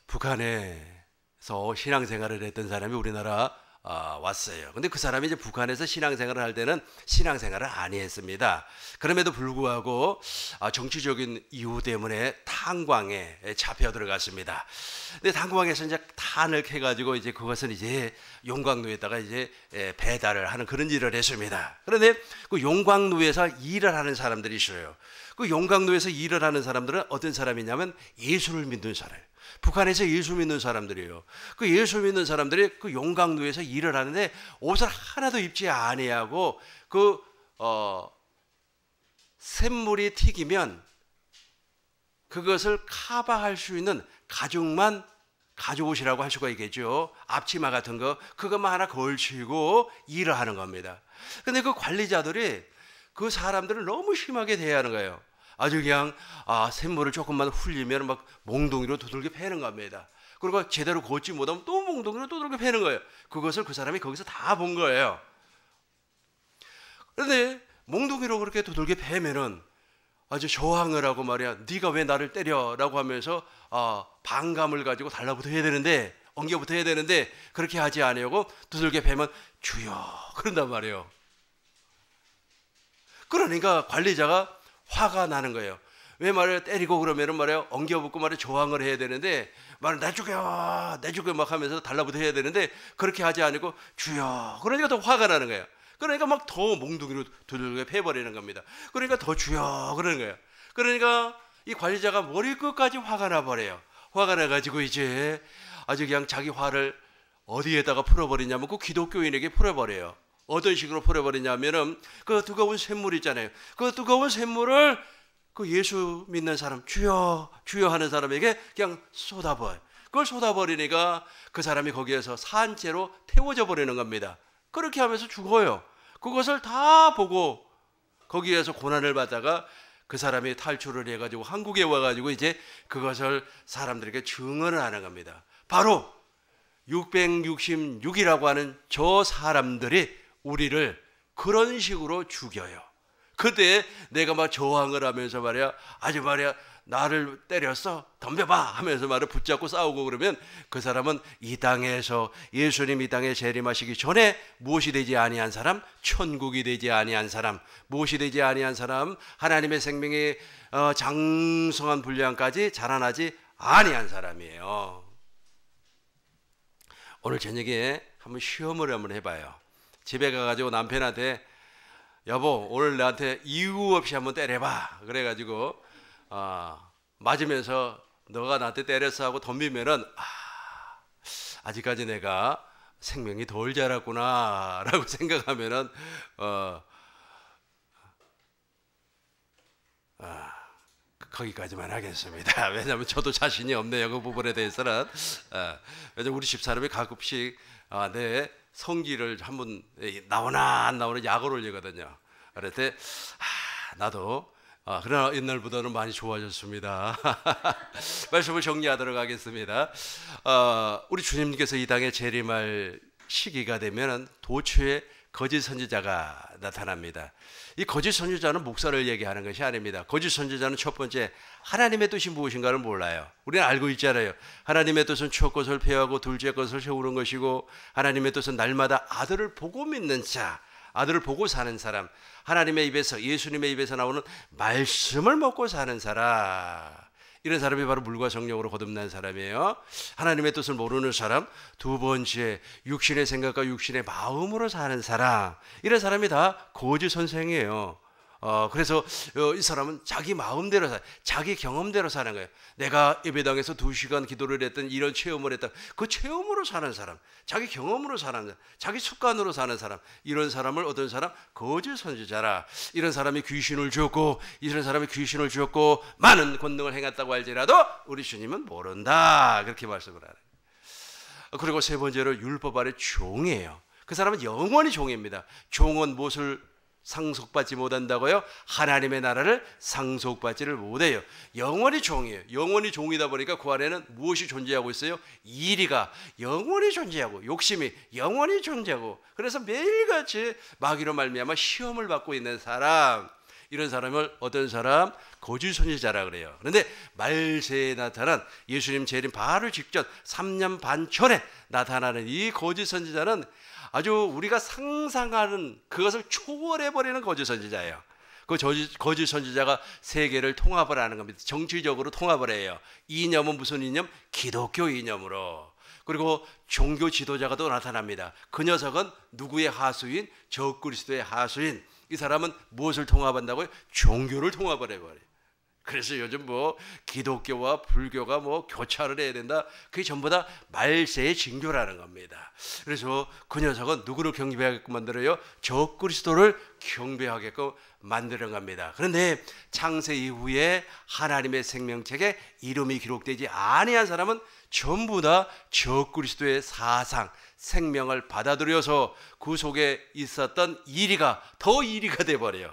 북한에서 신앙생활을 했던 사람이 우리나라 왔어요. 근데 그 사람이 이제 북한에서 신앙생활을 할 때는 신앙생활을 안 했습니다. 그럼에도 불구하고 정치적인 이유 때문에 탄광에 잡혀 들어갔습니다. 근데 탄광에서 이제 탄을 캐가지고 이제 그것은 이제 용광로에다가 이제 배달을 하는 그런 일을 했습니다. 그런데 그 용광로에서 일을 하는 사람들이 있어요. 그 용광로에서 일을 하는 사람들은 어떤 사람이냐면 예수를 믿는 사람. 북한에서 예수 믿는 사람들이에요. 그 예수 믿는 사람들이 그 용광로에서 일을 하는데 옷을 하나도 입지 아니하고 그 샘물이 튀기면 그것을 커버할 수 있는 가죽만 가져오시라고 할 수가 있겠죠. 앞치마 같은 거 그것만 하나 걸치고 일을 하는 겁니다. 근데 그 관리자들이 그 사람들을 너무 심하게 대하는 거예요. 아주 그냥 샘물을 조금만 흘리면 막 몽둥이로 두들겨 패는 겁니다. 그리고 제대로 걷지 못하면 또 몽둥이로 두들겨 패는 거예요. 그것을 그 사람이 거기서 다 본 거예요. 그런데 몽둥이로 그렇게 두들겨 패면은 아주 저항을 하고 말이야, 네가 왜 나를 때려라고 하면서 반감을 가지고 달라붙어야 되는데, 엉겨붙어야 되는데 그렇게 하지 아니하고 두들겨 패면 주여 그런단 말이에요. 그러니까 관리자가 화가 나는 거예요. 왜 말을 때리고 그러면은 말이에요, 엉겨붙고 말이에요, 저항을 해야 되는데 말을 내 죽여 막 하면서 달라붙어야 되는데 그렇게 하지 않고 주여, 그러니까 더 화가 나는 거예요. 그러니까 막 더 몽둥이로 두들겨 패버리는 겁니다. 그러니까 더 주여 그러는 거예요. 그러니까 이 관리자가 머리끝까지 화가 나버려요. 화가 나가지고 이제 아주 그냥 자기 화를 어디에다가 풀어버리냐면 그 기독교인에게 풀어버려요. 어떤 식으로 풀어버리냐면은 그 뜨거운 샘물 있잖아요. 그 뜨거운 샘물을 그 예수 믿는 사람, 주여 주여 하는 사람에게 그냥 쏟아버려요. 그걸 쏟아버리니까 그 사람이 거기에서 산채로 태워져 버리는 겁니다. 그렇게 하면서 죽어요. 그것을 다 보고 거기에서 고난을 받다가 그 사람이 탈출을 해가지고 한국에 와가지고 이제 그것을 사람들에게 증언을 하는 겁니다. 바로 666이라고 하는 저 사람들이 우리를 그런 식으로 죽여요. 그때 내가 막 저항을 하면서 말이야, 아주 말이야, 나를 때렸어 덤벼봐 하면서 말을 붙잡고 싸우고 그러면 그 사람은 이 땅에서 예수님 이 땅에 재림하시기 전에 무엇이 되지 아니한 사람, 천국이 되지 아니한 사람, 무엇이 되지 아니한 사람, 하나님의 생명의 장성한 분량까지 자라나지 아니한 사람이에요. 오늘 저녁에 한번 시험을 한번 해봐요. 집에 가가지고 남편한테 여보 오늘 나한테 이유 없이 한번 때려봐 그래가지고 맞으면서 너가 나한테 때렸어 하고 덤비면은 아직까지 내가 생명이 덜 자랐구나 라고 생각하면은 거기까지만 하겠습니다. 왜냐하면 저도 자신이 없네요. 그 부분에 대해서는. 왜냐하면 우리 집사람이 가끔씩 내 성기를 한번 나오나 안 나오나 약을 올리거든요. 그럴 때 나도 그러나 옛날보다는 많이 좋아졌습니다. 말씀을 정리하도록 하겠습니다. 우리 주님께서 이 땅에 재림할 시기가 되면 도처에 거짓 선지자가 나타납니다. 이 거짓 선지자는 목사를 얘기하는 것이 아닙니다. 거짓 선지자는 첫 번째 하나님의 뜻이 무엇인가를 몰라요. 우리는 알고 있잖아요. 하나님의 뜻은 첫 것을 폐하고 둘째 것을 세우는 것이고, 하나님의 뜻은 날마다 아들을 보고 믿는 자, 아들을 보고 사는 사람, 하나님의 입에서, 예수님의 입에서 나오는 말씀을 먹고 사는 사람, 이런 사람이 바로 물과 성령으로 거듭난 사람이에요. 하나님의 뜻을 모르는 사람. 두 번째, 육신의 생각과 육신의 마음으로 사는 사람, 이런 사람이 다 거짓 선생이에요. 그래서 이 사람은 자기 마음대로 자기 경험대로 사는 거예요. 내가 예배당에서 2시간 기도를 했던, 이런 체험을 했던 그 체험으로 사는 사람, 자기 경험으로 사는 사람, 자기 습관으로 사는 사람, 이런 사람을 어떤 사람? 거짓 선지자라. 이런 사람이 귀신을 주었고, 이런 사람이 귀신을 주었고 많은 권능을 행했다고 할지라도 우리 주님은 모른다, 그렇게 말씀을 하는 거예요. 그리고 세 번째로 율법 아래 종이에요. 그 사람은 영원히 종입니다. 종은 무엇을 상속받지 못한다고요? 하나님의 나라를 상속받지를 못해요. 영원히 종이에요. 영원히 종이다 보니까 그 안에는 무엇이 존재하고 있어요? 이리가 영원히 존재하고, 욕심이 영원히 존재하고, 그래서 매일같이 마귀로 말미암아 시험을 받고 있는 사람, 이런 사람을 어떤 사람? 거짓 선지자라 그래요. 그런데 말세에 나타난 예수님 재림 바로 직전 3년 반 전에 나타나는 이 거짓 선지자는 아주 우리가 상상하는 그것을 초월해버리는 거짓 선지자예요. 그 거짓 선지자가 세계를 통합을 하는 겁니다. 정치적으로 통합을 해요. 이념은 무슨 이념? 기독교 이념으로. 그리고 종교 지도자가 또 나타납니다. 그 녀석은 누구의 하수인? 적그리스도의 하수인. 이 사람은 무엇을 통합한다고요? 종교를 통합을 해버려요. 그래서 요즘 뭐 기독교와 불교가 뭐 교차를 해야 된다, 그게 전부 다 말세의 징조라는 겁니다. 그래서 그 녀석은 누구를 경배하게끔 만들어요? 적그리스도를 경배하게끔 만드는 겁니다. 그런데 창세 이후에 하나님의 생명책에 이름이 기록되지 아니한 사람은 전부 다 적그리스도의 사상, 생명을 받아들여서 그 속에 있었던 이리가 더 이리가 돼버려요.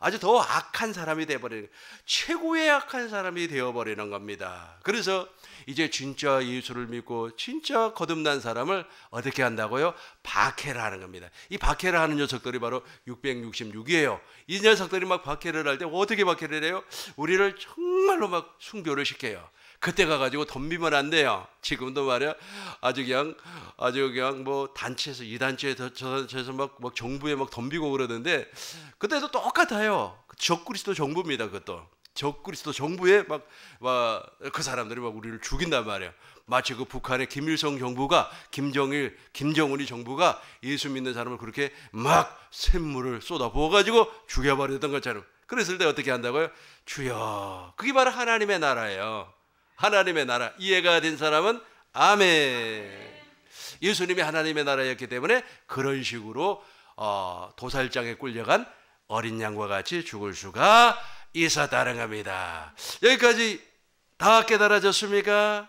아주 더 악한 사람이 되어버리는, 최고의 악한 사람이 되어버리는 겁니다. 그래서 이제 진짜 예수를 믿고 진짜 거듭난 사람을 어떻게 한다고요? 박해를 하는 겁니다. 이 박해를 하는 녀석들이 바로 666이에요. 이 녀석들이 막 박해를 할 때 어떻게 박해를 해요? 우리를 정말로 막 순교를 시켜요. 그때 가가지고 덤비면 안 돼요. 지금도 말이야 아주 그냥 뭐 단체에서 이 단체에서 저 단체에서 막 정부에 막 덤비고 그러는데, 그때도 똑같아요. 적그리스도 정부입니다. 그것도 적그리스도 정부에 막 그 사람들이 막 우리를 죽인단 말이에요. 마치 그 북한의 김일성 정부가 김정은이 정부가 예수 믿는 사람을 그렇게 막 샘물을 쏟아부어가지고 죽여버렸던 것처럼. 그랬을 때 어떻게 한다고요? 주여, 그게 바로 하나님의 나라예요. 하나님의 나라. 이해가 된 사람은 아멘. 예수님이 하나님의 나라였기 때문에 그런 식으로 도살장에 끌려간 어린 양과 같이 죽을 수가 있었다는 겁니다. 여기까지 다 깨달아졌습니까?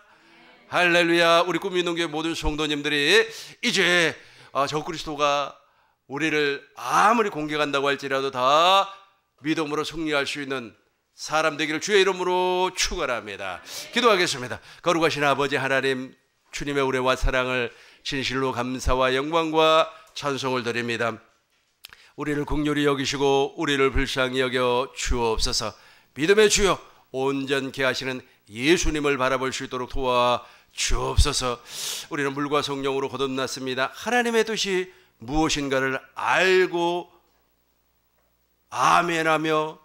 할렐루야. 우리 꿈이는교회 모든 성도님들이 이제 적그리스도가 우리를 아무리 공격한다고 할지라도 다 믿음으로 승리할 수 있는 사람 되기를 주의 이름으로 축원합니다. 기도하겠습니다. 거룩하신 아버지 하나님, 주님의 은혜와 사랑을 진실로 감사와 영광과 찬송을 드립니다. 우리를 긍휼히 여기시고 우리를 불쌍히 여겨 주옵소서. 믿음의 주여, 온전케 하시는 예수님을 바라볼 수 있도록 도와 주옵소서. 우리는 물과 성령으로 거듭났습니다. 하나님의 뜻이 무엇인가를 알고 아멘하며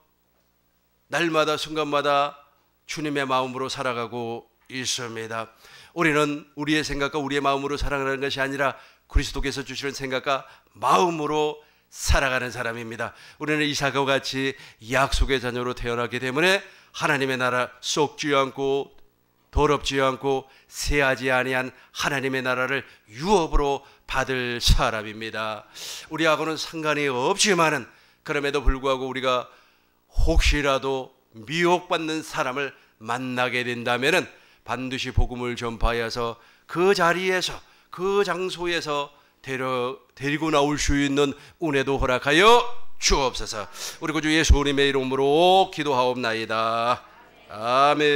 날마다 순간마다 주님의 마음으로 살아가고 있습니다. 우리는 우리의 생각과 우리의 마음으로 살아가는 것이 아니라 그리스도께서 주시는 생각과 마음으로 살아가는 사람입니다. 우리는 이삭과 같이 약속의 자녀로 태어나기 때문에 하나님의 나라, 썩지 않고 더럽지 않고 쇠하지 아니한 하나님의 나라를 유업으로 받을 사람입니다. 우리하고는 상관이 없지만은 그럼에도 불구하고 우리가 혹시라도 미혹받는 사람을 만나게 된다면은 반드시 복음을 전파해서 그 자리에서 그 장소에서 데리고 나올 수 있는 은혜도 허락하여 주옵소서. 우리 구주 예수님의 이름으로 기도하옵나이다. 아멘.